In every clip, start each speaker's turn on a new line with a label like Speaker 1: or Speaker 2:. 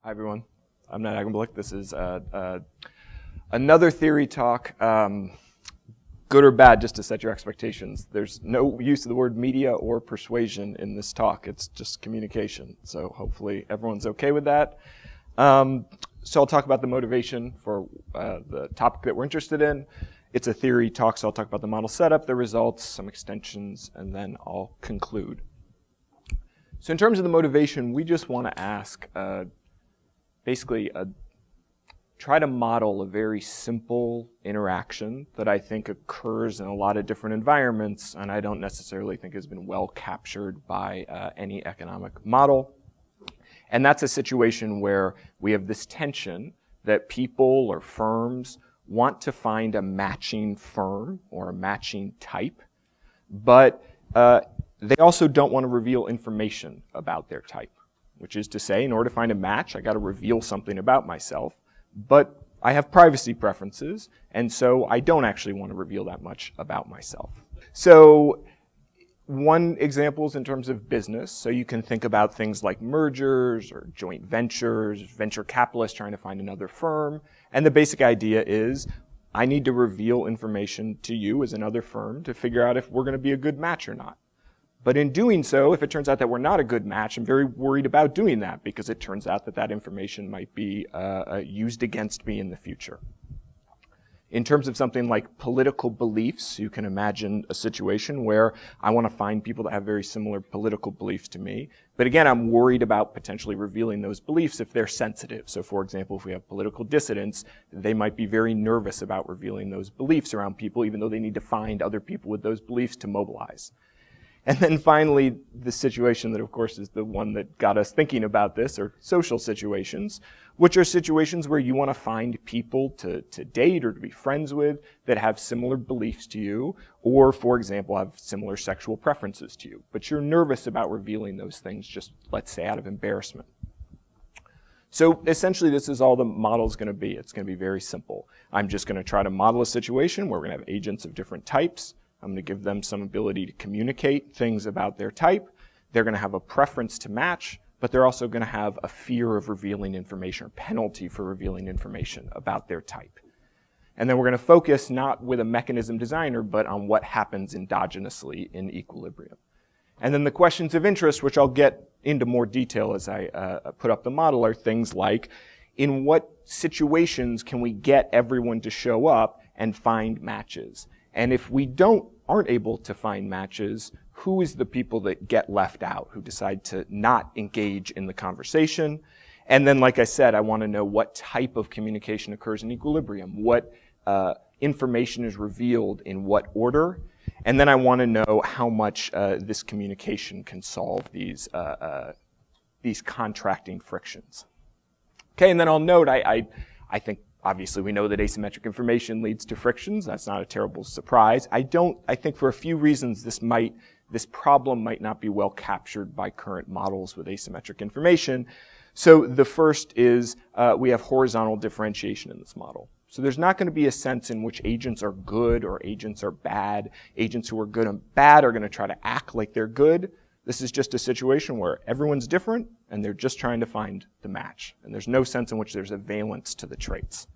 Speaker 1: Hi everyone, I'm Ned Augenblick. This is another theory talk, good or bad, just to set your expectations. There's no use of the word media or persuasion in this talk. It's just communication. So hopefully everyone's okay with that. So I'll talk about the motivation for the topic that we're interested in. It's a theory talk, so I'll talk about the model setup, the results, some extensions, and then I'll conclude. So in terms of the motivation, we just want to ask basically try to model a very simple interaction that I think occurs in a lot of different environments and I don't necessarily think has been well captured by any economic model. And that's a situation where we have this tension that people or firms want to find a matching firm or a matching type, but they also don't want to reveal information about their type. Which is to say, in order to find a match, I got to reveal something about myself, but I have privacy preferences, and so I don't actually want to reveal that much about myself. So one example is in terms of business. So you can think about things like mergers or joint ventures, venture capitalists trying to find another firm, and the basic idea is I need to reveal information to you as another firm to figure out if we're going to be a good match or not. But in doing so, if it turns out that we're not a good match, I'm very worried about doing that because it turns out that that information might be used against me in the future. In terms of something like political beliefs, you can imagine a situation where I want to find people that have very similar political beliefs to me. But again, I'm worried about potentially revealing those beliefs if they're sensitive. So for example, if we have political dissidents, they might be very nervous about revealing those beliefs around people, even though they need to find other people with those beliefs to mobilize. And then finally, the situation that, of course, is the one that got us thinking about this, are social situations, which are situations where you want to find people to date or to be friends with that have similar beliefs to you, or, for example, have similar sexual preferences to you. But you're nervous about revealing those things, just, let's say, out of embarrassment. So essentially, this is all the model is going to be. It's going to be very simple. I'm just going to try to model a situation where we're going to have agents of different types. I'm going to give them some ability to communicate things about their type. They're going to have a preference to match, but they're also going to have a fear of revealing information or penalty for revealing information about their type. And then we're going to focus not with a mechanism designer, but on what happens endogenously in equilibrium. And then the questions of interest, which I'll get into more detail as I put up the model, are things like, in what situations can we get everyone to show up and find matches? And if we aren't able to find matches, who is the people that get left out, who decide to not engage in the conversation? And then, like I said, I want to know what type of communication occurs in equilibrium, what information is revealed in what order, and then I want to know how much this communication can solve these contracting frictions. Okay, and then I'll note, I think obviously, we know that asymmetric information leads to frictions. That's not a terrible surprise. I think for a few reasons this problem might not be well captured by current models with asymmetric information. So the first is we have horizontal differentiation in this model. So there's not going to be a sense in which agents are good or agents are bad. Agents who are good and bad are going to try to act like they're good. This is just a situation where everyone's different and they're just trying to find the match. And there's no sense in which there's a valence to the traits.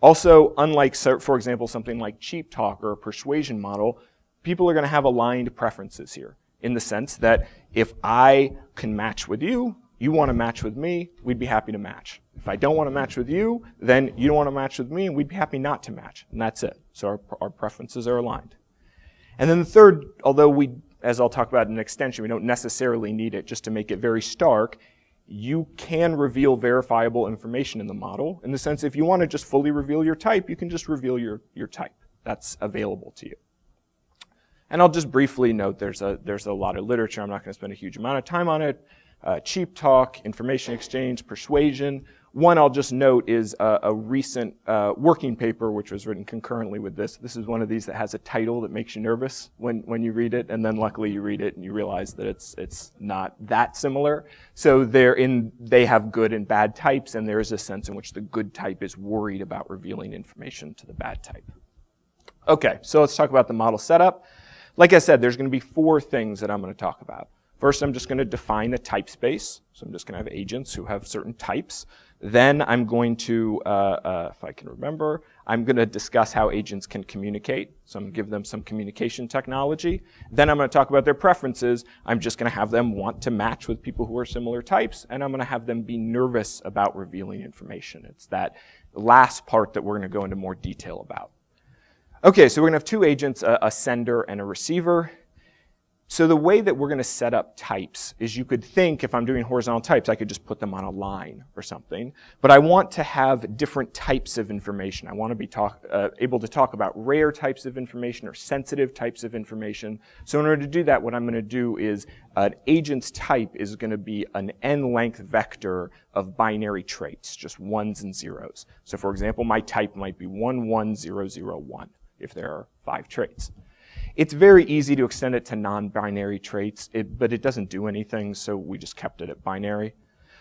Speaker 1: Also, unlike, for example, something like cheap talk or a persuasion model, people are going to have aligned preferences here in the sense that if I can match with you, you want to match with me, we'd be happy to match. If I don't want to match with you, then you don't want to match with me and we'd be happy not to match. And that's it. So our preferences are aligned. And then the third, although as I'll talk about in an extension, we don't necessarily need it just to make it very stark. You can reveal verifiable information in the model. In the sense, if you want to just fully reveal your type, you can just reveal your type. That's available to you. And I'll just briefly note there's a lot of literature. I'm not going to spend a huge amount of time on it. Cheap talk, information exchange, persuasion. One I'll just note is a recent working paper which was written concurrently with this. This is one of these that has a title that makes you nervous when you read it, and then luckily you read it and you realize that it's not that similar. So they have good and bad types, and there is a sense in which the good type is worried about revealing information to the bad type. Okay, so let's talk about the model setup. Like I said, there's going to be 4 things that I'm going to talk about. First, I'm just going to define a type space. So I'm just going to have agents who have certain types. Then I'm going to, if I can remember, I'm going to discuss how agents can communicate. So I'm going to give them some communication technology. Then I'm going to talk about their preferences. I'm just going to have them want to match with people who are similar types, and I'm going to have them be nervous about revealing information. It's that last part that we're going to go into more detail about. Okay, so we're going to have two agents, a sender and a receiver. So the way that we're going to set up types is you could think if I'm doing horizontal types, I could just put them on a line or something. But I want to have different types of information. I want to be able to talk about rare types of information or sensitive types of information. So in order to do that, what I'm going to do is an agent's type is going to be an n-length vector of binary traits, just ones and zeros. So for example, my type might be 11001 if there are 5 traits. It's very easy to extend it to non-binary traits, but it doesn't do anything, so we just kept it at binary.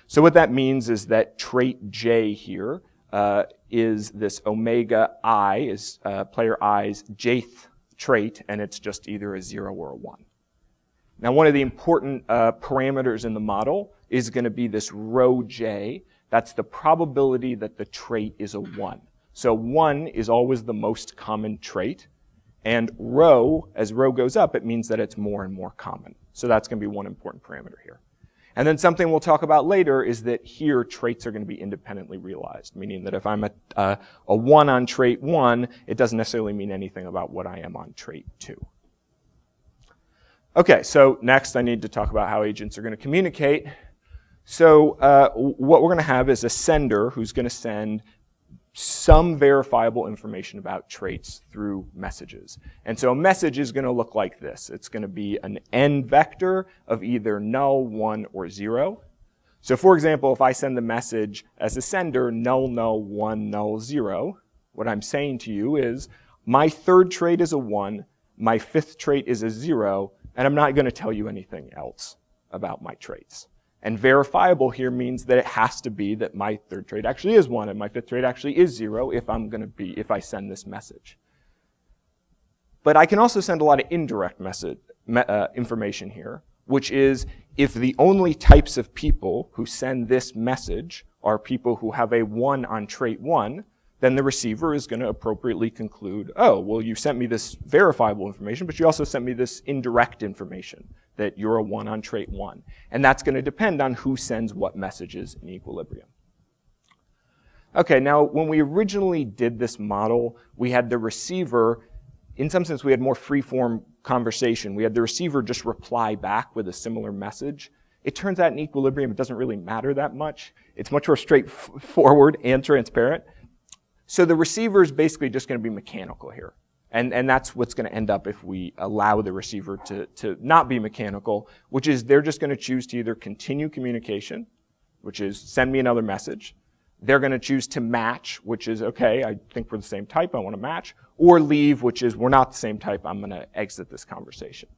Speaker 1: So what that means is that trait J here is this omega I, is player I's jth trait, and it's just either a 0 or a 1. Now one of the important parameters in the model is going to be this rho J. That's the probability that the trait is a 1. So 1 is always the most common trait. And rho, as rho goes up, it means that it's more and more common. So that's going to be one important parameter here. And then something we'll talk about later is that here traits are going to be independently realized, meaning that if I'm a 1 on trait 1, it doesn't necessarily mean anything about what I am on trait 2. Okay, so next I need to talk about how agents are going to communicate. So what we're going to have is a sender who's going to send some verifiable information about traits through messages. And so a message is going to look like this. It's going to be an n vector of either null, 1, or 0. So for example, if I send the message as a sender, null, null, 1, null, 0, what I'm saying to you is my third trait is a 1, my fifth trait is a 0, and I'm not going to tell you anything else about my traits. And verifiable here means that it has to be that my third trait actually is 1 and my fifth trait actually is 0 if I send this message. But I can also send a lot of indirect information here, which is if the only types of people who send this message are people who have a 1 on trait 1, then the receiver is going to appropriately conclude, oh, well, you sent me this verifiable information, but you also sent me this indirect information that you're a 1 on trait 1. And that's going to depend on who sends what messages in equilibrium. Okay, now when we originally did this model, we had the receiver, in some sense we had more free-form conversation. We had the receiver just reply back with a similar message. It turns out in equilibrium it doesn't really matter that much. It's much more straightforward and transparent. So the receiver is basically just going to be mechanical here. And that's what's going to end up if we allow the receiver to not be mechanical, which is they're just going to choose to either continue communication, which is send me another message. They're going to choose to match, which is, okay, I think we're the same type, I want to match. Or leave, which is we're not the same type, I'm going to exit this conversation.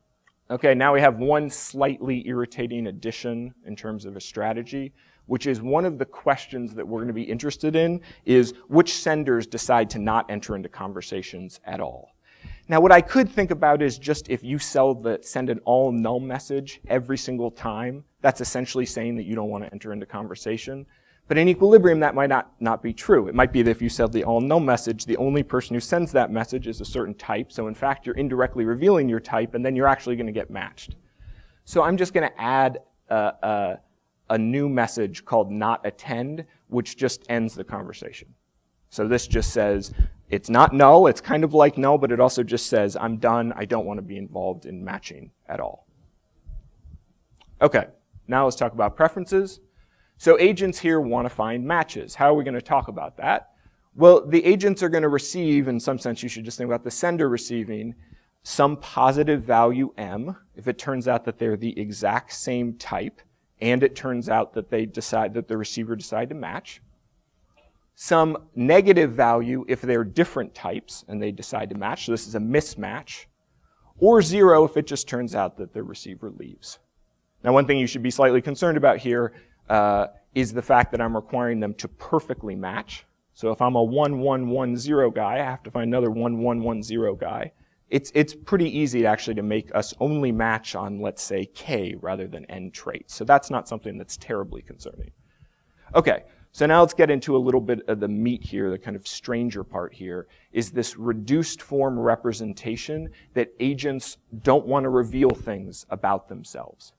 Speaker 1: Okay, now we have one slightly irritating addition in terms of a strategy, which is one of the questions that we're going to be interested in is which senders decide to not enter into conversations at all. Now what I could think about is just if you send an all null message every single time, that's essentially saying that you don't want to enter into conversation. But in equilibrium that might not be true. It might be that if you send the all null message, the only person who sends that message is a certain type, so in fact you're indirectly revealing your type and then you're actually going to get matched. So I'm just going to add a new message called not attend, which just ends the conversation. So this just says, it's not null, it's kind of like null, but it also just says, I'm done, I don't want to be involved in matching at all. Okay, now let's talk about preferences. So agents here want to find matches. How are we going to talk about that? Well, the agents are going to receive, in some sense you should just think about the sender receiving, some positive value m, if it turns out that they're the exact same type, and it turns out that the receiver decide to match. Some negative value if they're different types and they decide to match, so this is a mismatch. Or 0 if it just turns out that the receiver leaves. Now one thing you should be slightly concerned about here is the fact that I'm requiring them to perfectly match. So if I'm a 1110 guy, I have to find another 1110 guy. it's pretty easy actually to make us only match on, let's say, K rather than N traits. So that's not something that's terribly concerning. Okay, so now let's get into a little bit of the meat here, the kind of stranger part here, is this reduced form representation that agents don't want to reveal things about themselves.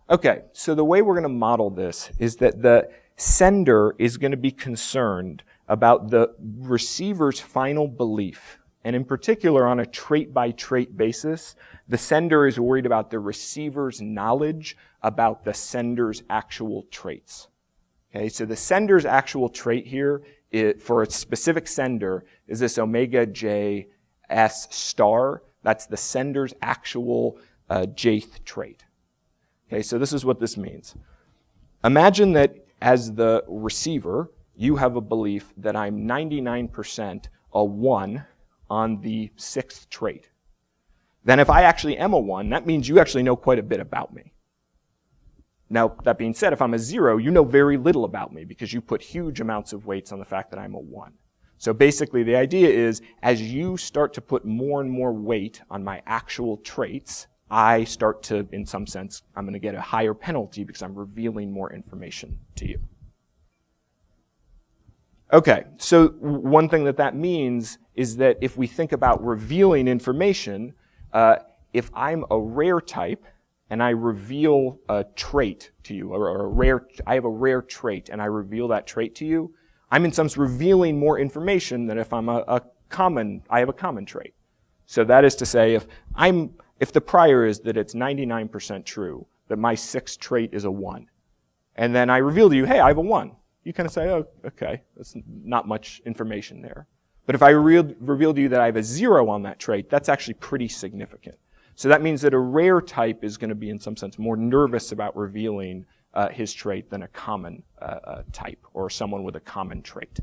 Speaker 1: Okay, so the way we're going to model this is that the sender is going to be concerned about the receiver's final belief. And in particular, on a trait-by-trait basis, the sender is worried about the receiver's knowledge about the sender's actual traits. Okay, so the sender's actual trait here, for a specific sender, is this omega j s star. That's the sender's actual jth trait. Okay, so this is what this means. Imagine that as the receiver, you have a belief that I'm 99% a 1 on the 6th trait. Then if I actually am a 1, that means you actually know quite a bit about me. Now, that being said, if I'm a 0, you know very little about me because you put huge amounts of weights on the fact that I'm a 1. So basically, the idea is, as you start to put more and more weight on my actual traits, I start to, in some sense, I'm going to get a higher penalty because I'm revealing more information to you. Okay, so one thing that means is that if we think about revealing information, if I'm a rare type and I reveal a trait to you, or I have a rare trait and I reveal that trait to you, I'm in some sense revealing more information than if I'm I have a common trait. So that is to say, if the prior is that it's 99% true that my 6th trait is a 1, and then I reveal to you, hey, I have a 1. You kind of say, oh, okay, that's not much information there. But if I reveal to you that I have a 0 on that trait, that's actually pretty significant. So that means that a rare type is going to be, in some sense, more nervous about revealing his trait than a common type or someone with a common trait.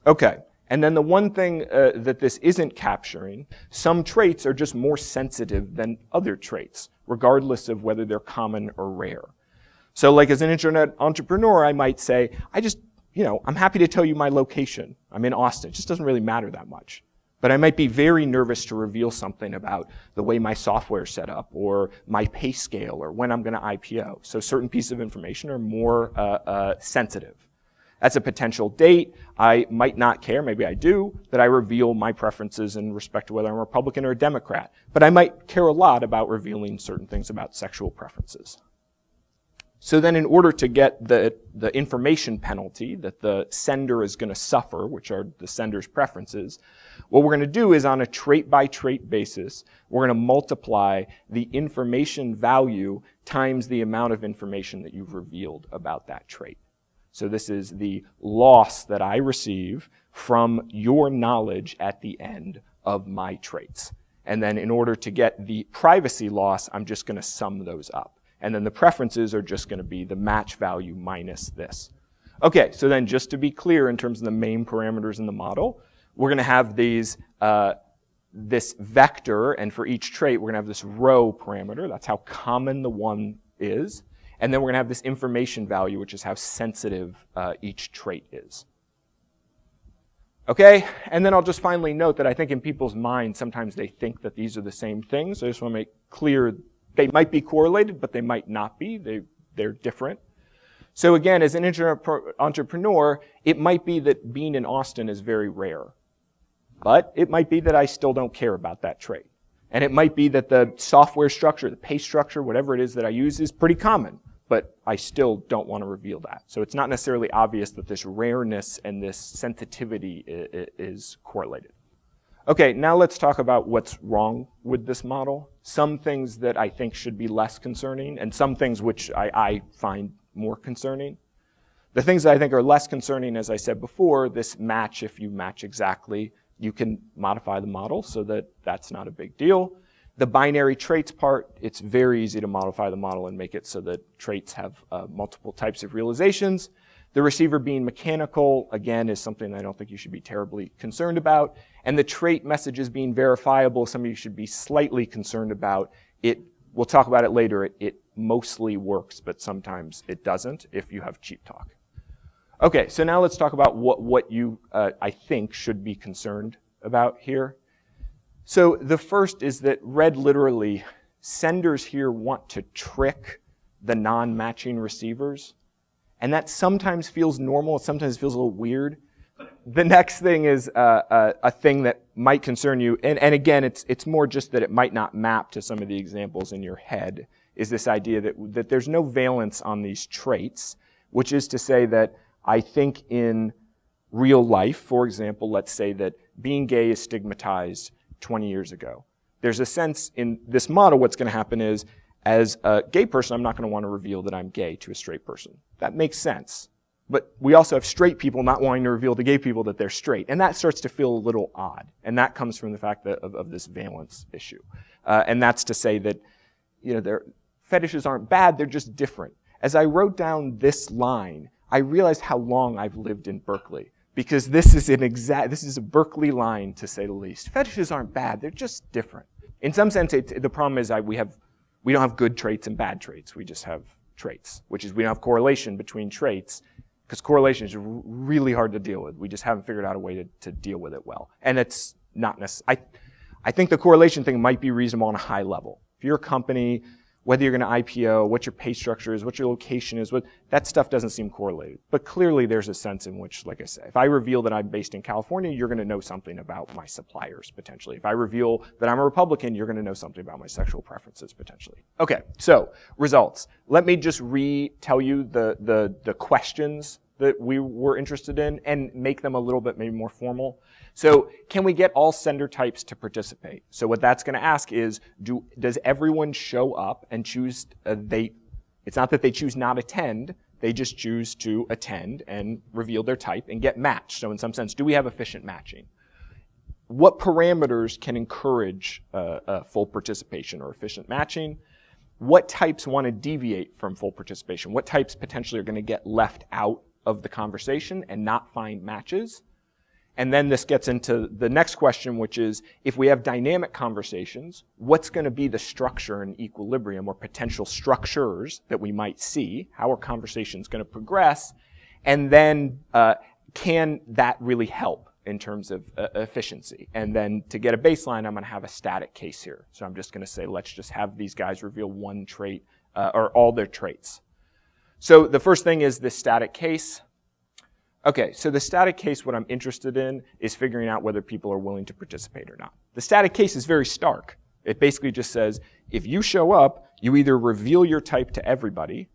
Speaker 1: Okay, and then the one thing that this isn't capturing, some traits are just more sensitive than other traits, regardless of whether they're common or rare. So like as an internet entrepreneur, I might say, I'm happy to tell you my location. I'm in Austin. It just doesn't really matter that much. But I might be very nervous to reveal something about the way my software is set up or my pay scale or when I'm going to IPO. So certain pieces of information are more sensitive. As a potential date, I might not care, maybe I do, that I reveal my preferences in respect to whether I'm a Republican or a Democrat. But I might care a lot about revealing certain things about sexual preferences. So then in order to get the information penalty that the sender is going to suffer, which are the sender's preferences, what we're going to do is on a trait-by-trait basis, we're going to multiply the information value times the amount of information that you've revealed about that trait. So this is the loss that I receive from your knowledge at the end of my traits. And then in order to get the privacy loss, I'm just going to sum those up. And then the preferences are just going to be the match value minus this. Okay, so then just to be clear in terms of the main parameters in the model, we're going to have these, this vector, and for each trait, we're going to have this row parameter. That's how common the 1 is. And then we're going to have this information value, which is how sensitive each trait is. Okay, and then I'll just finally note that I think in people's minds, sometimes they think that these are the same things. So I just want to make clear they might be correlated, but they might not be. They're different. So again, as an internet entrepreneur, it might be that being in Austin is very rare. But it might be that I still don't care about that trait. And it might be that the software structure, the pay structure, whatever it is that I use is pretty common. But I still don't want to reveal that. So it's not necessarily obvious that this rareness and this sensitivity is correlated. Okay, now let's talk about what's wrong with this model. Some things that I think should be less concerning, and some things which I find more concerning. The things that I think are less concerning, as I said before, this match, if you match exactly, you can modify the model so that that's not a big deal. The binary traits part, it's very easy to modify the model and make it so that traits have multiple types of realizations. The receiver being mechanical, again, is something I don't think you should be terribly concerned about. And the trait messages being verifiable, some of you should be slightly concerned about. We'll talk about it later. It mostly works, but sometimes it doesn't if you have cheap talk. Okay, so now let's talk about what you, I think, should be concerned about here. So the first is that read literally, senders here want to trick the non-matching receivers. And that sometimes feels normal, sometimes feels a little weird. The next thing is a thing that might concern you, and again, it's more just that it might not map to some of the examples in your head, is this idea that there's no valence on these traits, which is to say that I think in real life, for example, let's say that being gay is stigmatized 20 years ago. There's a sense in this model what's going to happen is, as a gay person, I'm not going to want to reveal that I'm gay to a straight person. That makes sense. But we also have straight people not wanting to reveal to gay people that they're straight. And that starts to feel a little odd. And that comes from the fact that of this valence issue. And that's to say that, fetishes aren't bad, they're just different. As I wrote down this line, I realized how long I've lived in Berkeley. Because this is a Berkeley line, to say the least. Fetishes aren't bad, they're just different. In some sense, the problem is we don't have good traits and bad traits. We just have traits, which is we don't have correlation between traits, because correlation is really hard to deal with. We just haven't figured out a way to deal with it well. And it's not necessary. I think the correlation thing might be reasonable on a high level. If you're a company, whether you're going to IPO, what your pay structure is, what your location is, that stuff doesn't seem correlated. But clearly there's a sense in which, like I say, if I reveal that I'm based in California, you're going to know something about my suppliers, potentially. If I reveal that I'm a Republican, you're going to know something about my sexual preferences, potentially. Okay, so results. Let me just retell you the questions that we were interested in and make them a little bit maybe more formal. So can we get all sender types to participate? So what that's going to ask is, does everyone show up and choose, it's not that they choose not attend, they just choose to attend and reveal their type and get matched. So in some sense, do we have efficient matching? What parameters can encourage full participation or efficient matching? What types want to deviate from full participation? What types potentially are going to get left out of the conversation and not find matches? And then this gets into the next question, which is, if we have dynamic conversations, what's going to be the structure and equilibrium or potential structures that we might see? How are conversations going to progress? And then can that really help in terms of efficiency? And then to get a baseline, I'm going to have a static case here. So I'm just going to say, let's just have these guys reveal one trait or all their traits. So the first thing is this static case. Okay, so the static case, what I'm interested in is figuring out whether people are willing to participate or not. The static case is very stark. It basically just says, if you show up, you either reveal your type to everybody,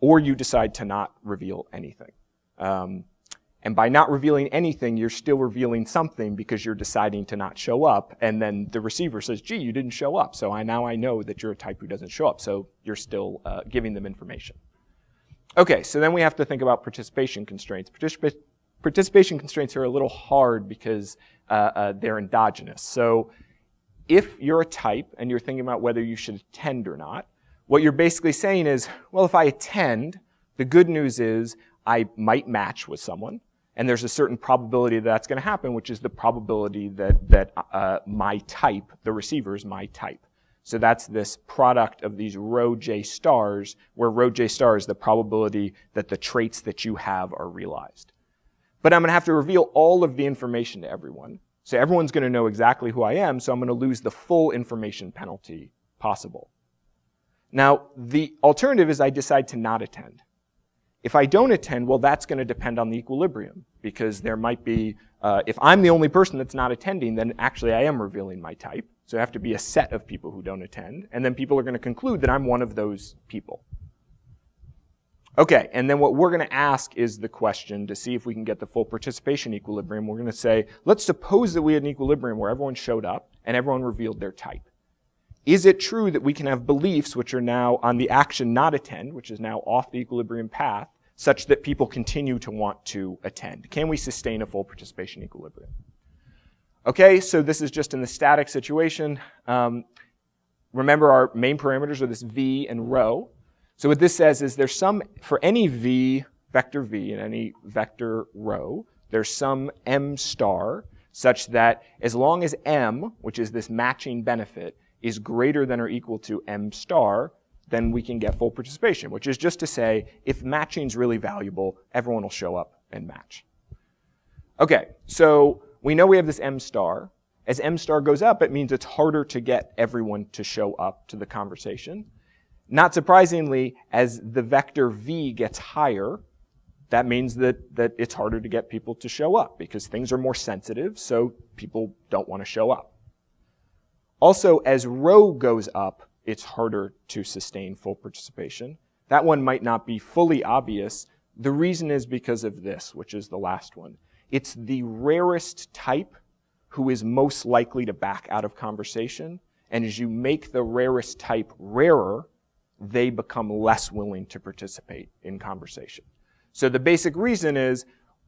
Speaker 1: or you decide to not reveal anything. And by not revealing anything, you're still revealing something because you're deciding to not show up, and then the receiver says, gee, you didn't show up, so now I know that you're a type who doesn't show up, so you're still giving them information. Okay, so then we have to think about participation constraints. Participation constraints are a little hard because they're endogenous. So if you're a type and you're thinking about whether you should attend or not, what you're basically saying is, well, if I attend, the good news is I might match with someone, and there's a certain probability that that's going to happen, which is the probability that my type, the receiver, is my type. So that's this product of these rho J stars, where rho J star is the probability that the traits that you have are realized. But I'm going to have to reveal all of the information to everyone. So everyone's going to know exactly who I am, so I'm going to lose the full information penalty possible. Now, the alternative is I decide to not attend. If I don't attend, well, that's going to depend on the equilibrium, because there might be, if I'm the only person that's not attending, then actually I am revealing my type. So I have to be a set of people who don't attend, and then people are going to conclude that I'm one of those people. Okay, and then what we're going to ask is the question to see if we can get the full participation equilibrium. We're going to say, let's suppose that we had an equilibrium where everyone showed up and everyone revealed their type. Is it true that we can have beliefs which are now on the action not attend, which is now off the equilibrium path, such that people continue to want to attend? Can we sustain a full participation equilibrium? Okay, so this is just in the static situation. Remember, our main parameters are this v and rho. So what this says is there's some, for any v, vector v, and any vector rho, there's some m star such that as long as m, which is this matching benefit, is greater than or equal to m star, then we can get full participation, which is just to say, if matching's really valuable, everyone will show up and match. Okay, so we know we have this m star, As M star goes up, it means it's harder to get everyone to show up to the conversation. Not surprisingly, as the vector V gets higher, that means that it's harder to get people to show up because things are more sensitive, so people don't want to show up. Also, as rho goes up, it's harder to sustain full participation. That one might not be fully obvious. The reason is because of this, which is the last one. It's the rarest type who is most likely to back out of conversation, and as you make the rarest type rarer, they become less willing to participate in conversation. So the basic reason is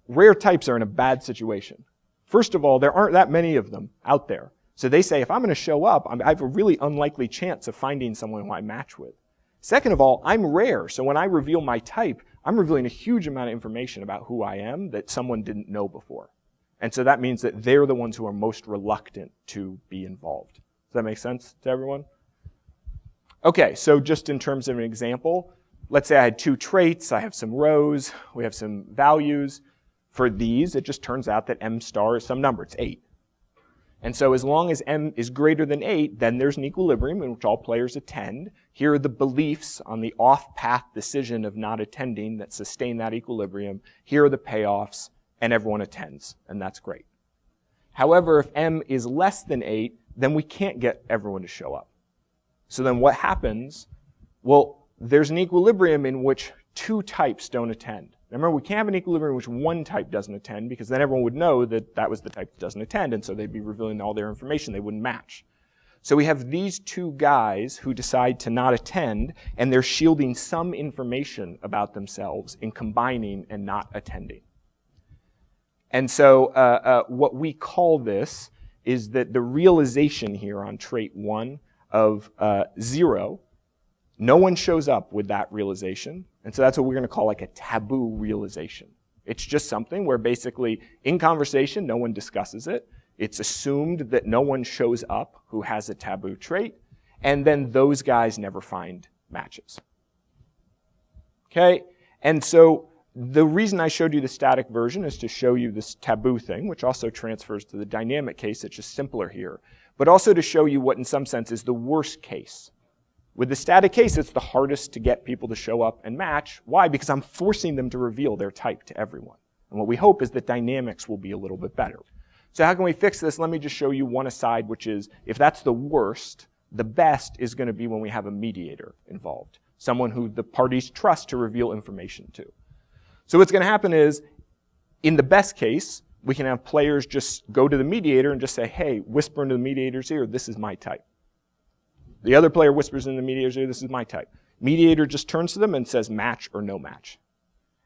Speaker 1: rare types are in a bad situation. First of all, there aren't that many of them out there. So they say, if I'm going to show up, I have a really unlikely chance of finding someone who I match with. Second of all, I'm rare, so when I reveal my type, I'm revealing a huge amount of information about who I am that someone didn't know before. And so that means that they're the ones who are most reluctant to be involved. Does that make sense to everyone? Okay, so just in terms of an example, let's say I had 2 traits, I have some rows, we have some values. For these, it just turns out that M star is some number, it's 8. And so as long as M is greater than 8, then there's an equilibrium in which all players attend. Here are the beliefs on the off-path decision of not attending that sustain that equilibrium. Here are the payoffs, and everyone attends, and that's great. However, if M is less than 8, then we can't get everyone to show up. So then what happens? Well, there's an equilibrium in which 2 types don't attend. Remember, we can't have an equilibrium in which 1 type doesn't attend, because then everyone would know that that was the type that doesn't attend, and so they'd be revealing all their information. They wouldn't match. So we have these 2 guys who decide to not attend, and they're shielding some information about themselves in combining and not attending. And so what we call this is that the realization here on trait 1 of 0, no one shows up with that realization. And so that's what we're going to call like a taboo realization. It's just something where basically in conversation, no one discusses it. It's assumed that no one shows up who has a taboo trait. And then those guys never find matches. Okay? And so the reason I showed you the static version is to show you this taboo thing, which also transfers to the dynamic case. It's just simpler here. But also to show you what in some sense is the worst case. With the static case, it's the hardest to get people to show up and match. Why? Because I'm forcing them to reveal their type to everyone. And what we hope is that dynamics will be a little bit better. So how can we fix this? Let me just show you one aside, which is if that's the worst, the best is going to be when we have a mediator involved, someone who the parties trust to reveal information to. So what's going to happen is, in the best case, we can have players just go to the mediator and just say, hey, whisper into the mediator's ear, this is my type. The other player whispers in the mediator's ear, this is my type. Mediator just turns to them and says match or no match.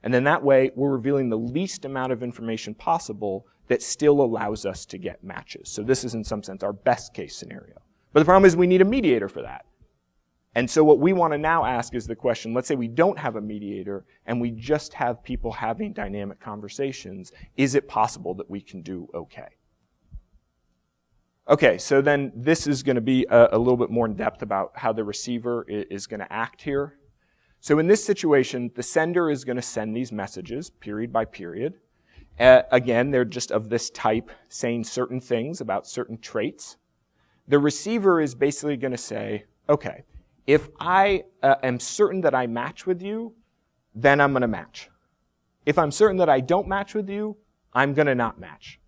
Speaker 1: And then that way, we're revealing the least amount of information possible that still allows us to get matches. So this is, in some sense, our best case scenario. But the problem is we need a mediator for that. And so what we want to now ask is the question, let's say we don't have a mediator and we just have people having dynamic conversations. Is it possible that we can do okay? Okay, so then this is going to be a little bit more in depth about how the receiver is going to act here. So in this situation, the sender is going to send these messages period by period. Again, they're just of this type, saying certain things about certain traits. The receiver is basically going to say, okay, if I am certain that I match with you, then I'm going to match. If I'm certain that I don't match with you, I'm going to not match.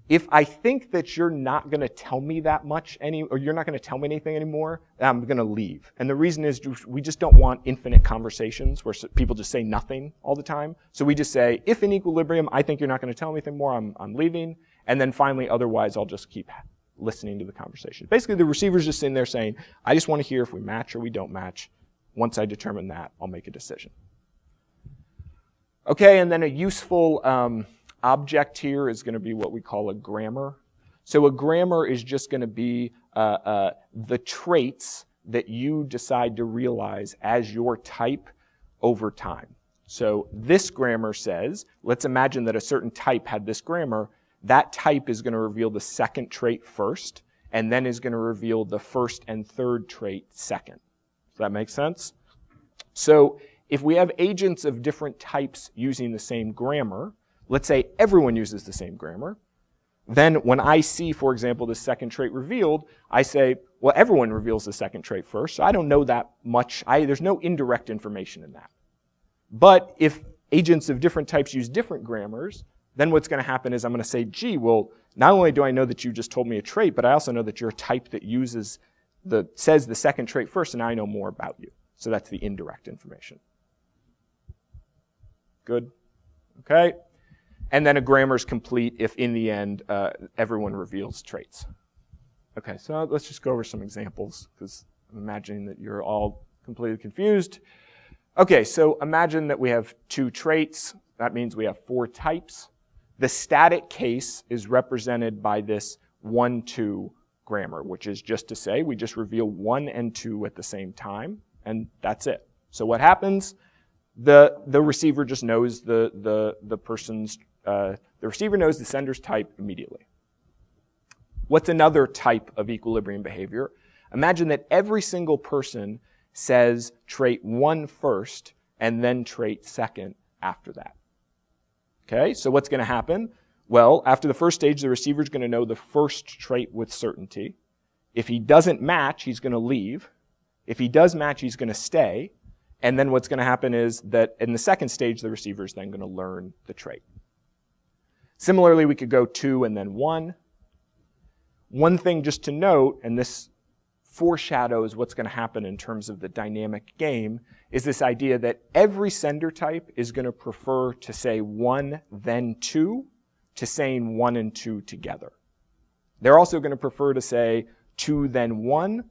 Speaker 1: If I think that you're not going to tell me that much or you're not going to tell me anything anymore, I'm going to leave. And the reason is we just don't want infinite conversations where people just say nothing all the time. So we just say, if in equilibrium, I think you're not going to tell me anything more, I'm leaving. And then finally, otherwise, I'll just keep listening to the conversation. Basically, the receiver's just sitting there saying, I just want to hear if we match or we don't match. Once I determine that, I'll make a decision. Okay, and then a useful object here is going to be what we call a grammar. So a grammar is just going to be the traits that you decide to realize as your type over time. So this grammar says, let's imagine that a certain type had this grammar. That type is going to reveal the second trait first, and then is going to reveal the first and third trait second. Does that make sense? So if we have agents of different types using the same grammar, let's say everyone uses the same grammar, then when I see, for example, the second trait revealed, I say, well, everyone reveals the second trait first, so I don't know that much. There's no indirect information in that. But if agents of different types use different grammars, then what's going to happen is I'm going to say, gee, well, not only do I know that you just told me a trait, but I also know that you're a type that says the second trait first, and now I know more about you. So that's the indirect information. Good? Okay? And then a grammar is complete if in the end everyone reveals traits. Okay, so let's just go over some examples because I'm imagining that you're all completely confused. Okay, so imagine that we have 2 traits. That means we have 4 types. The static case is represented by this 1-2 grammar, which is just to say we just reveal 1 and 2 at the same time, and that's it. So what happens? The receiver just knows the receiver knows the sender's type immediately. What's another type of equilibrium behavior? Imagine that every single person says trait 1 first and then trait second after that. Okay, so what's going to happen? Well, after the first stage, the receiver is going to know the first trait with certainty. If he doesn't match, he's going to leave. If he does match, he's going to stay. And then what's going to happen is that in the second stage, the receiver is then going to learn the trait. Similarly, we could go 2 and then 1. One thing just to note, and this foreshadows what's going to happen in terms of the dynamic game, is this idea that every sender type is going to prefer to say 1 then 2 to saying 1 and 2 together. They're also going to prefer to say 2 then 1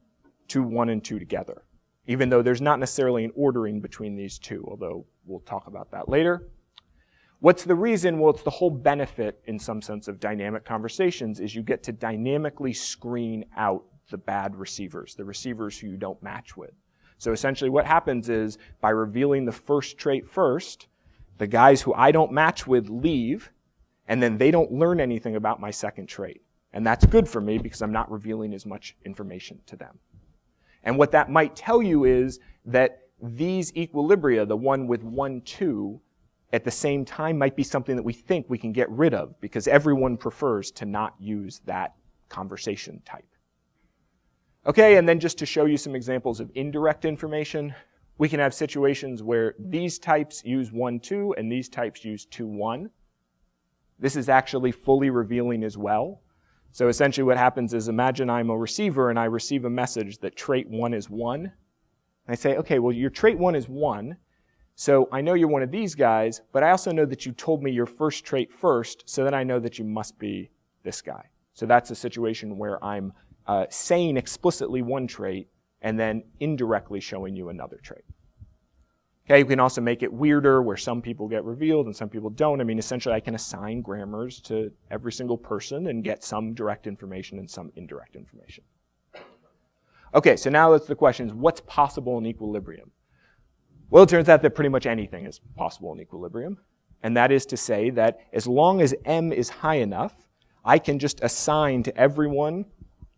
Speaker 1: to 1 and 2 together, even though there's not necessarily an ordering between these two, although we'll talk about that later. What's the reason? Well, it's the whole benefit, in some sense, of dynamic conversations is you get to dynamically screen out the bad receivers, the receivers who you don't match with. So essentially what happens is, by revealing the first trait first, the guys who I don't match with leave, and then they don't learn anything about my second trait. And that's good for me because I'm not revealing as much information to them. And what that might tell you is that these equilibria, the one with 1, 2, at the same time might be something that we think we can get rid of because everyone prefers to not use that conversation type. Okay, and then just to show you some examples of indirect information, we can have situations where these types use 1, 2 and these types use 2, 1. This is actually fully revealing as well. So essentially what happens is, imagine I'm a receiver and I receive a message that trait 1 is 1. And I say, okay, well, your trait 1 is 1. So I know you're one of these guys, but I also know that you told me your first trait first, so then I know that you must be this guy. So that's a situation where I'm saying explicitly one trait and then indirectly showing you another trait. Okay, you can also make it weirder where some people get revealed and some people don't. I mean, essentially I can assign grammars to every single person and get some direct information and some indirect information. Okay, so now that's the question is, what's possible in equilibrium? Well, it turns out that pretty much anything is possible in equilibrium. And that is to say that as long as m is high enough, I can just assign to everyone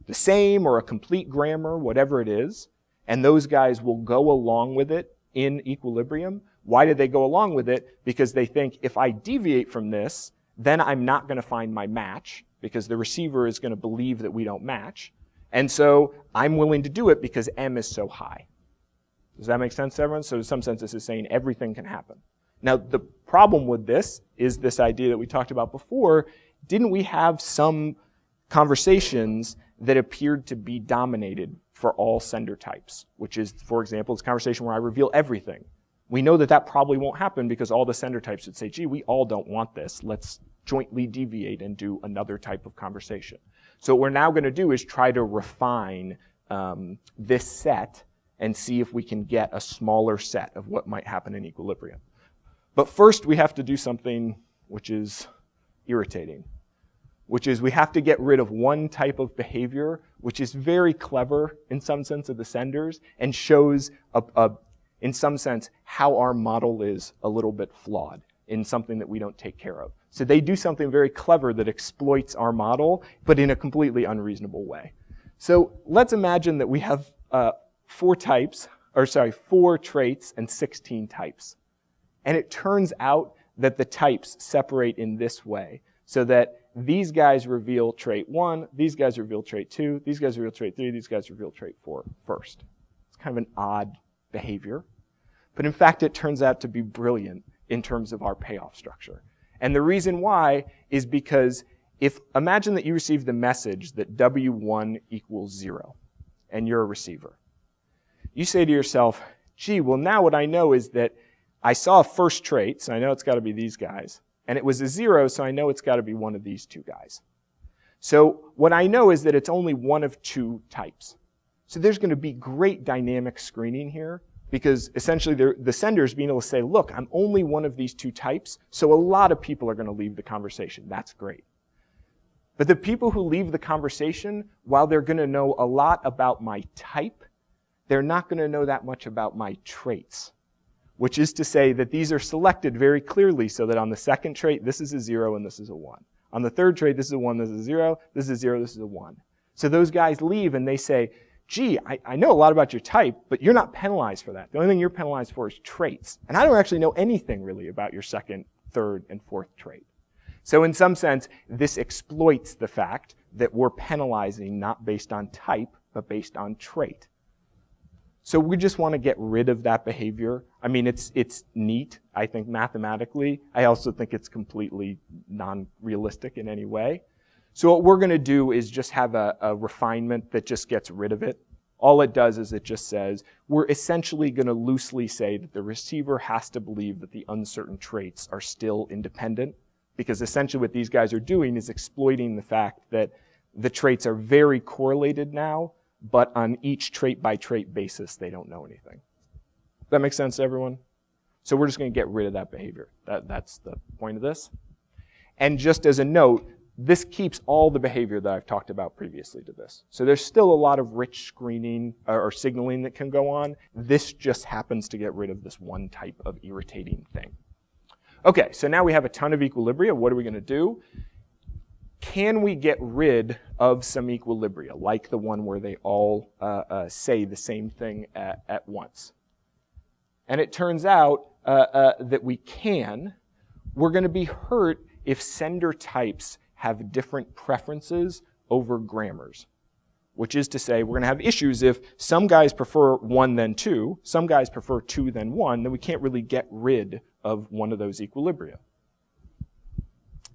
Speaker 1: the same or a complete grammar, whatever it is, and those guys will go along with it in equilibrium. Why did they go along with it? Because they think if I deviate from this, then I'm not going to find my match because the receiver is going to believe that we don't match. And so I'm willing to do it because m is so high. Does that make sense to everyone? So in some sense, this is saying everything can happen. Now, the problem with this is this idea that we talked about before. Didn't we have some conversations that appeared to be dominated for all sender types, which is, for example, this conversation where I reveal everything. We know that that probably won't happen because all the sender types would say, gee, we all don't want this. Let's jointly deviate and do another type of conversation. So what we're now going to do is try to refine this set and see if we can get a smaller set of what might happen in equilibrium. But first, we have to do something which is irritating, which is we have to get rid of one type of behavior which is very clever in some sense of the senders and shows, in some sense, how our model is a little bit flawed in something that we don't take care of. So they do something very clever that exploits our model, but in a completely unreasonable way. So let's imagine that we have 4 traits and 16 types. And it turns out that the types separate in this way, so that these guys reveal trait 1, these guys reveal trait 2, these guys reveal trait 3, these guys reveal trait 4 first. It's kind of an odd behavior. But in fact, it turns out to be brilliant in terms of our payoff structure. And the reason why is because imagine that you receive the message that W1 equals 0, and you're a receiver. You say to yourself, gee, well now what I know is that I saw a first trait, so I know it's got to be these guys. And it was a 0, so I know it's got to be one of these 2 guys. So what I know is that it's only one of 2 types. So there's going to be great dynamic screening here, because essentially the sender is being able to say, look, I'm only one of these 2 types, so a lot of people are going to leave the conversation. That's great. But the people who leave the conversation, while they're going to know a lot about my type, they're not going to know that much about my traits, which is to say that these are selected very clearly so that on the second trait, this is a 0 and this is a 1. On the third trait, this is a 1, this is a 0, this is a 0, this is a 1. So those guys leave and they say, gee, I know a lot about your type, but you're not penalized for that. The only thing you're penalized for is traits. And I don't actually know anything really about your second, third, and fourth trait. So in some sense, this exploits the fact that we're penalizing not based on type, but based on trait. So we just want to get rid of that behavior. I mean, it's neat, I think, mathematically. I also think it's completely non-realistic in any way. So what we're going to do is just have a refinement that just gets rid of it. All it does is it just says, we're essentially going to loosely say that the receiver has to believe that the uncertain traits are still independent, because essentially what these guys are doing is exploiting the fact that the traits are very correlated now, but on each trait-by-trait basis, they don't know anything. Does that make sense to everyone? So we're just going to get rid of that behavior. That's the point of this. And just as a note, this keeps all the behavior that I've talked about previously to this. So there's still a lot of rich screening or signaling that can go on. This just happens to get rid of this one type of irritating thing. Okay, so now we have a ton of equilibria. What are we going to do? Can we get rid of some equilibria, like the one where they all say the same thing at once? And it turns out that we can. We're going to be hurt if sender types have different preferences over grammars, which is to say we're going to have issues if some guys prefer 1 then 2, some guys prefer 2 then 1, then we can't really get rid of one of those equilibria.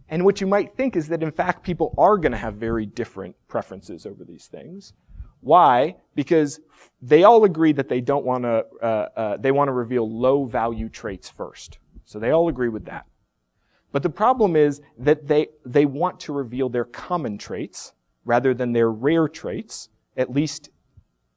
Speaker 1: And what you might think is that, in fact, people are going to have very different preferences over these things. Why? Because they all agree that they don't want to, they want to reveal low-value traits first. So they all agree with that. But the problem is that they want to reveal their common traits rather than their rare traits, at least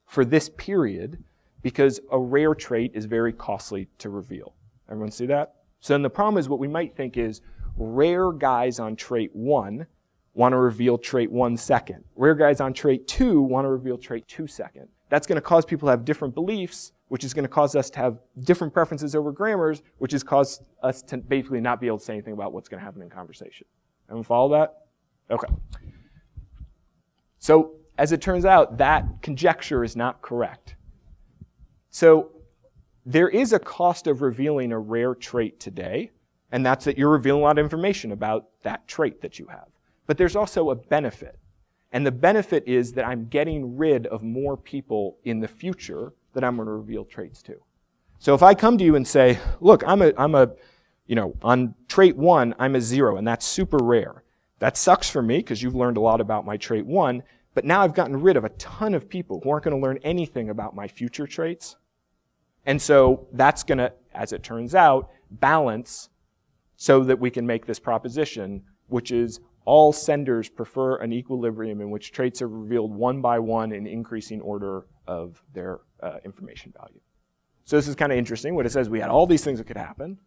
Speaker 1: for this period, because a rare trait is very costly to reveal. Everyone see that? So then the problem is what we might think is rare guys on trait 1 want to reveal trait 1 second. Rare guys on trait 2 want to reveal trait 2 second. That's going to cause people to have different beliefs, which is going to cause us to have different preferences over grammars, which has caused us to basically not be able to say anything about what's going to happen in conversation. Everyone follow that? Okay. So, as it turns out, that conjecture is not correct. So, there is a cost of revealing a rare trait today, and that's that you're revealing a lot of information about that trait that you have. But there's also a benefit. And the benefit is that I'm getting rid of more people in the future that I'm going to reveal traits to. So if I come to you and say, look, on trait 1, I'm a 0, and that's super rare. That sucks for me because you've learned a lot about my trait 1, but now I've gotten rid of a ton of people who aren't going to learn anything about my future traits. And so that's going to, as it turns out, balance so that we can make this proposition, which is all senders prefer an equilibrium in which traits are revealed one by one in increasing order of their information value. So this is kind of interesting. What it says, we had all these things that could happen,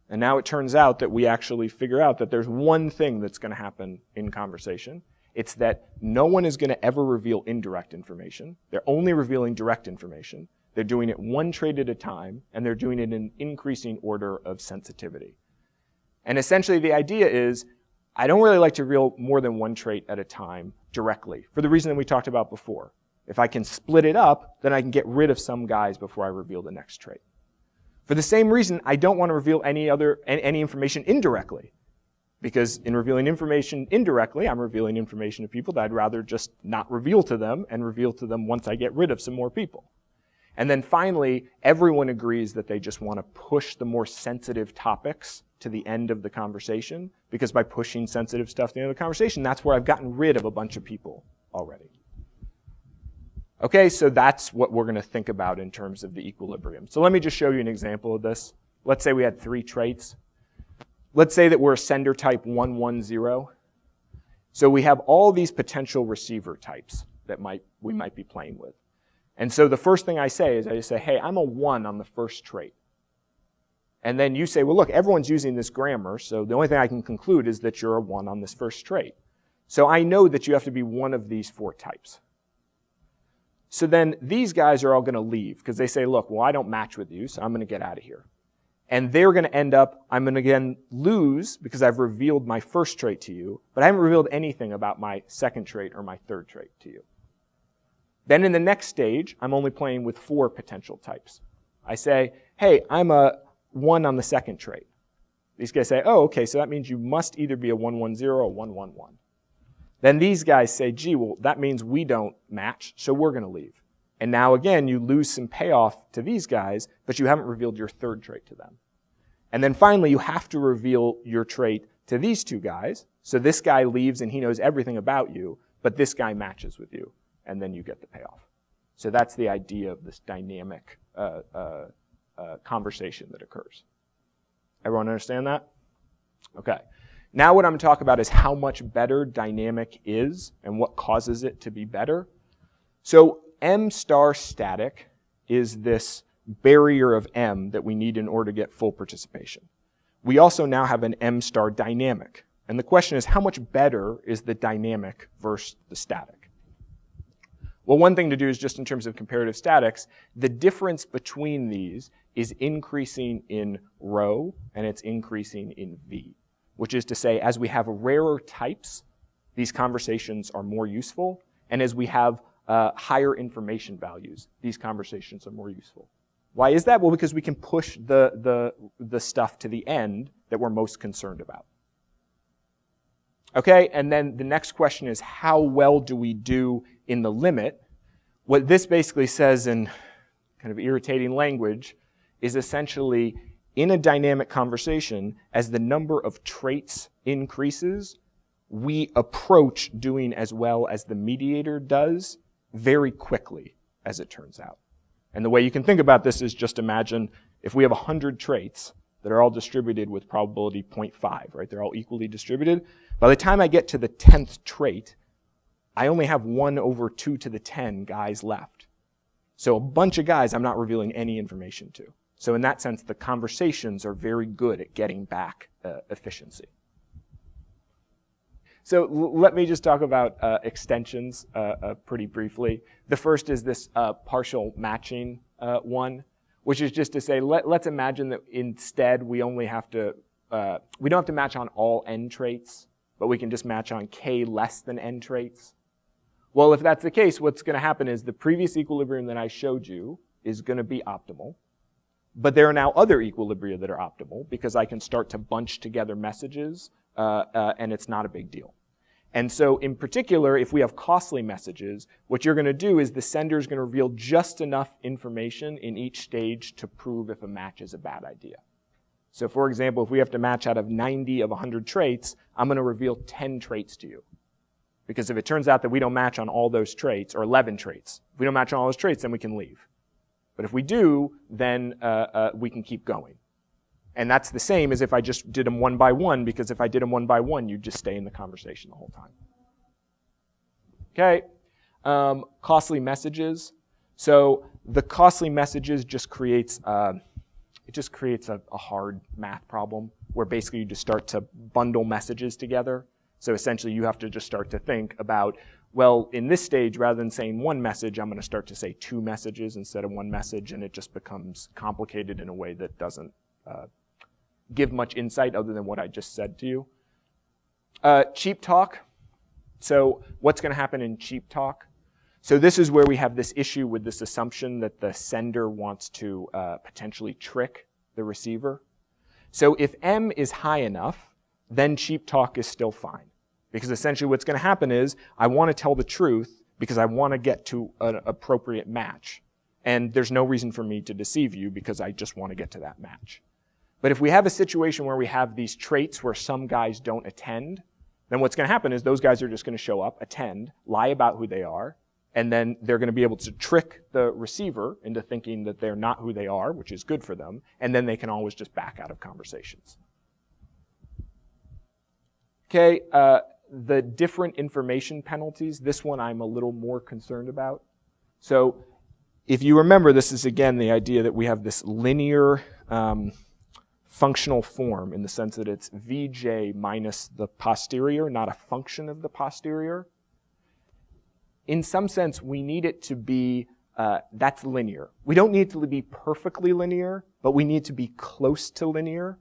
Speaker 1: and now it turns out that we actually figure out that there's one thing that's going to happen in conversation. It's that no one is going to ever reveal indirect information. They're only revealing direct information. They're doing it one trait at a time, and they're doing it in increasing order of sensitivity. And essentially the idea is, I don't really like to reveal more than one trait at a time directly, for the reason that we talked about before. If I can split it up, then I can get rid of some guys before I reveal the next trait. For the same reason, I don't want to reveal any information indirectly. Because in revealing information indirectly, I'm revealing information to people that I'd rather just not reveal to them and reveal to them once I get rid of some more people. And then finally, everyone agrees that they just want to push the more sensitive topics to the end of the conversation, because by pushing sensitive stuff to the end of the conversation, that's where I've gotten rid of a bunch of people already. Okay, so that's what we're going to think about in terms of the equilibrium. So let me just show you an example of this. Let's say we had 3 traits. Let's say that we're a sender type 110. So we have all these potential receiver types that we might be playing with. And so the first thing I say is I just say, hey, I'm a 1 on the first trait. And then you say, well, look, everyone's using this grammar, so the only thing I can conclude is that you're a 1 on this first trait. So I know that you have to be one of these 4 types. So then these guys are all going to leave because they say, look, well, I don't match with you, so I'm going to get out of here. And they're going to end up, I'm going to again lose because I've revealed my first trait to you, but I haven't revealed anything about my second trait or my third trait to you. Then in the next stage, I'm only playing with 4 potential types. I say, hey, I'm a 1 on the second trait. These guys say, oh, okay, so that means you must either be a 110 or a 111. Then these guys say, gee, well, that means we don't match, so we're going to leave. And now again, you lose some payoff to these guys, but you haven't revealed your third trait to them. And then finally, you have to reveal your trait to these 2 guys. So this guy leaves and he knows everything about you, but this guy matches with you, and then you get the payoff. So that's the idea of this dynamic conversation that occurs. Everyone understand that? Okay. Now what I'm talking about is how much better dynamic is and what causes it to be better. So M star static is this barrier of M that we need in order to get full participation. We also now have an M star dynamic. And the question is, how much better is the dynamic versus the static? Well, one thing to do is just in terms of comparative statics, the difference between these is increasing in rho and it's increasing in V, which is to say, as we have rarer types, these conversations are more useful, and as we have higher information values, these conversations are more useful. Why is that? Well, because we can push the stuff to the end that we're most concerned about. Okay, and then the next question is, how well do we do in the limit? What this basically says in kind of irritating language is essentially, in a dynamic conversation, as the number of traits increases, we approach doing as well as the mediator does very quickly, as it turns out. And the way you can think about this is just imagine if we have 100 traits that are all distributed with probability 0.5, right? They're all equally distributed. By the time I get to the 10th trait, I only have 1 over 2 to the 10 guys left. So a bunch of guys I'm not revealing any information to. So in that sense, the conversations are very good at getting back efficiency. So let me just talk about extensions pretty briefly. The first is this partial matching one, which is just to say, let's imagine that instead we only have to, we don't have to match on all n traits, but we can just match on k less than n traits. Well, if that's the case, what's going to happen is the previous equilibrium that I showed you is going to be optimal. But there are now other equilibria that are optimal because I can start to bunch together messages and it's not a big deal. And so in particular, if we have costly messages, what you're going to do is the sender is going to reveal just enough information in each stage to prove if a match is a bad idea. So for example, if we have to match out of 90 of 100 traits, I'm going to reveal 10 traits to you. Because if it turns out that we don't match on all those traits, or 11 traits, if we don't match on all those traits, then we can leave. But if we do, then we can keep going. And that's the same as if I just did them one by one, because if I did them one by one, you'd just stay in the conversation the whole time. Okay, costly messages. So the costly messages just creates, a hard math problem where basically you just start to bundle messages together. So essentially you have to just start to think about, well, in this stage, rather than saying one message, I'm going to start to say 2 messages instead of 1 message, and it just becomes complicated in a way that doesn't give much insight other than what I just said to you. Cheap talk. So what's going to happen in cheap talk? So this is where we have this issue with this assumption that the sender wants to potentially trick the receiver. So if M is high enough, then cheap talk is still fine. Because essentially what's going to happen is I want to tell the truth because I want to get to an appropriate match. And there's no reason for me to deceive you because I just want to get to that match. But if we have a situation where we have these traits where some guys don't attend, then what's going to happen is those guys are just going to show up, attend, lie about who they are, and then they're going to be able to trick the receiver into thinking that they're not who they are, which is good for them, and then they can always just back out of conversations. Okay, the different information penalties, this one I'm a little more concerned about. So if you remember, this is again the idea that we have this linear functional form in the sense that it's Vj minus the posterior, not a function of the posterior. In some sense, we need it to be, that's linear. We don't need it to be perfectly linear, but we need to be close to linear,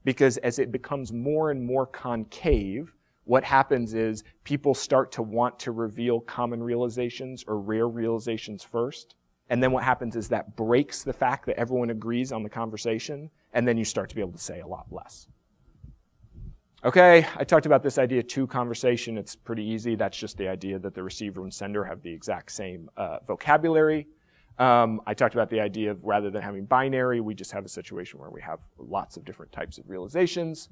Speaker 1: because as it becomes more and more concave, what happens is people start to want to reveal common realizations or rare realizations first. And then what happens is that breaks the fact that everyone agrees on the conversation, and then you start to be able to say a lot less. Okay, I talked about this idea 2 conversation. It's pretty easy. That's just the idea that the receiver and sender have the exact same vocabulary. I talked about the idea of rather than having binary, we just have a situation where we have lots of different types of realizations.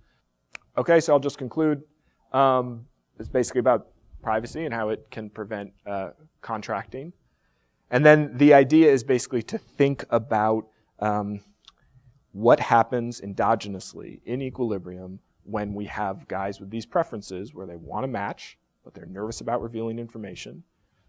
Speaker 1: Okay, so I'll just conclude. It's basically about privacy and how it can prevent contracting. And then the idea is basically to think about what happens endogenously in equilibrium when we have guys with these preferences where they want to match, but they're nervous about revealing information.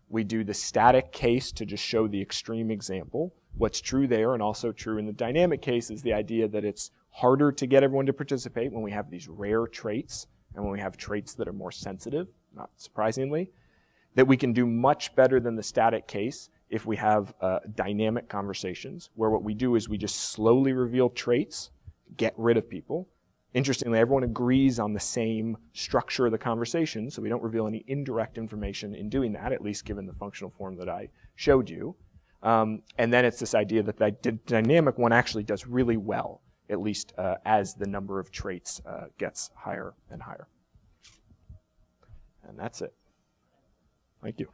Speaker 1: We do the static case to just show the extreme example. What's true there and also true in the dynamic case is the idea that it's harder to get everyone to participate when we have these rare traits and when we have traits that are more sensitive, not surprisingly, that we can do much better than the static case if we have dynamic conversations where what we do is we just slowly reveal traits, get rid of people. Interestingly, everyone agrees on the same structure of the conversation, so we don't reveal any indirect information in doing that, at least given the functional form that I showed you. And then it's this idea that the dynamic one actually does really well, at least as the number of traits gets higher and higher. And that's it. Thank you.